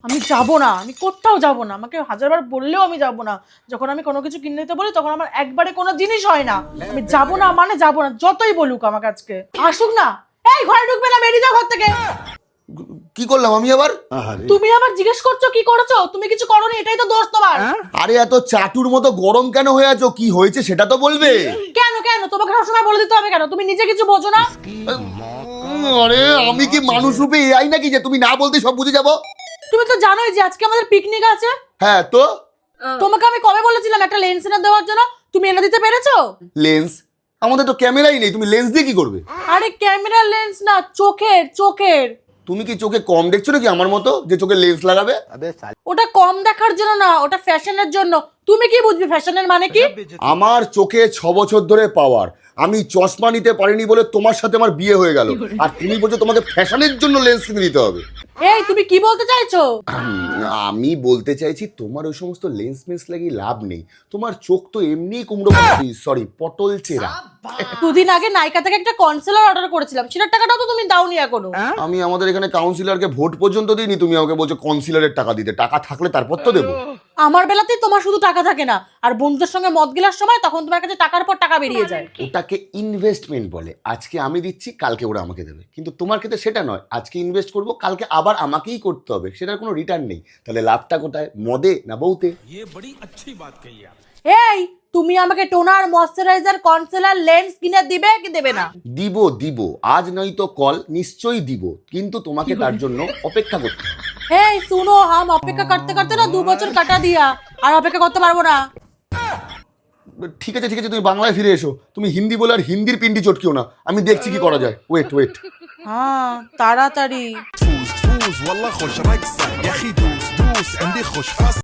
আমি যাব না, আমি কোথাও যাব না। আমাকে হাজারবার বললেও আমি যাব না। যখন আমি কোনো কিছু কিনে দিতে বলি তখন আমার একবারে কোনো জিনিস হয় না। আমি যাব না মানে যাব না, যতই বলুক আমাকে আজকে। আসুক না। এই ঘরে ঢুকবে না, বেরিয়ে যাও ঘর থেকে। কি করলাম আমি আবার? তুমি আবার জিজ্ঞেস করছো কি করেছো? তুমি কিছু করোনি, এটাই তো দোষ তোমার। আরে এত চাটুর মতো গরম কেন হয়ে আছো? কি হয়েছে সেটা তো বলবে। কেন কেন তোমাকে সবসময় বলে দিতে হবে কেন? তুমি নিজে কিছু বোঝো না? আরে আমি কি মানুষ রূপে এআই নাকি যে তুমি না বলতে সব বুঝে যাবো? তুমি তো জানোই যে আজকে আমাদের পিকনিক আছে। হ্যাঁ তো তোমাকে আমি কবে বলেছিলাম একটা লেন্স এনে দেওয়ার জন্য? তুমি এনে দিতে পেরেছো? লেন্স? আমাদের তো ক্যামেরাই নেই, তুমি লেন্স দিয়ে কি করবে? আরে ক্যামেরার লেন্স না, চোখের চোখের। তুমি কি চোখে কম দেখছো নাকি আমার মতো যে চোখে লেন্স লাগাবে? ওটা কম দেখার জন্য না, ওটা ফ্যাশনের জন্য। তুমি কি বুঝবে ফ্যাশনের মানে কি? আমার চোখে 6 বছর ধরে পাওয়ার, আমি চশমা নিতে পারিনি বলে তোমার সাথে আমার বিয়ে হয়ে গেল, আর তুমি বলছো তোমাকে ফ্যাশনের জন্য লেন্স কিনে দিতে হবে। এই তুমি কি বলতে চাইছো? আমি বলতে চাইছি তোমার ওই সমস্ত লেন্স মেন্স লাগিয়ে লাভ নেই। তোমার চোখ তো এমনি কুমড়ো, সরি পটল চেরা। দুদিন আগে নাইকা থেকে একটা কনসিলার অর্ডার করেছিলাম, সেটার টাকাটাও তো তুমি দাওনি এখনো। আমি আমাদের এখানে কাউন্সিলরকে ভোট পর্যন্ত দিইনি, তুমি আমাকে বলছো কনসিলারের টাকা দিতে। টাকা থাকলে তারপর তো দেবো। আমার বেলাতেই তোমার শুধু টাকা থাকে না, আর বন্ধুদের সঙ্গে মদ গেলার সময় তখন তোমার কাছে টাকার পর টাকা বেরিয়ে যায়। ওটাকে ইনভেস্টমেন্ট বলে। আজকে আমি দিচ্ছি, কালকে ওরা আমাকে দেবে। কিন্তু তোমার ক্ষেত্রে সেটা নয়, আজকে ইনভেস্ট করব, কালকে আবার আমাকেই করতে হবে, সেটার কোনো রিটার্ন নেই। তাহলে লাভটা কোথায়, মদে না বউতে? এই তুমি আমাকে টোনার, ময়শ্চারাইজার, কনসিলার, লেন্স কিনে দিবে কি দেবে না? দিব দিব, আজ নয় তো কল নিশ্চয়ই দিব, কিন্তু তোমাকে তার জন্য অপেক্ষা করতে হবে। এই শুনো, হাম অপেক্ষা করতে করতে না 2 বছর কাটা দিয়া, আর অপেক্ষা করতে পারবো না। ঠিক আছে ঠিক আছে, তুমি বাংলায় ফিরে এসো। তুমি হিন্দি বলে আর হিন্দির পিন্ডি চটকিও না। আমি দেখছি কি করা যায়। Wait wait. হ্যাঁ তাড়াতাড়ি। فوز والله خوش رقصة يا اخي دوس دوس عندي خوش فصل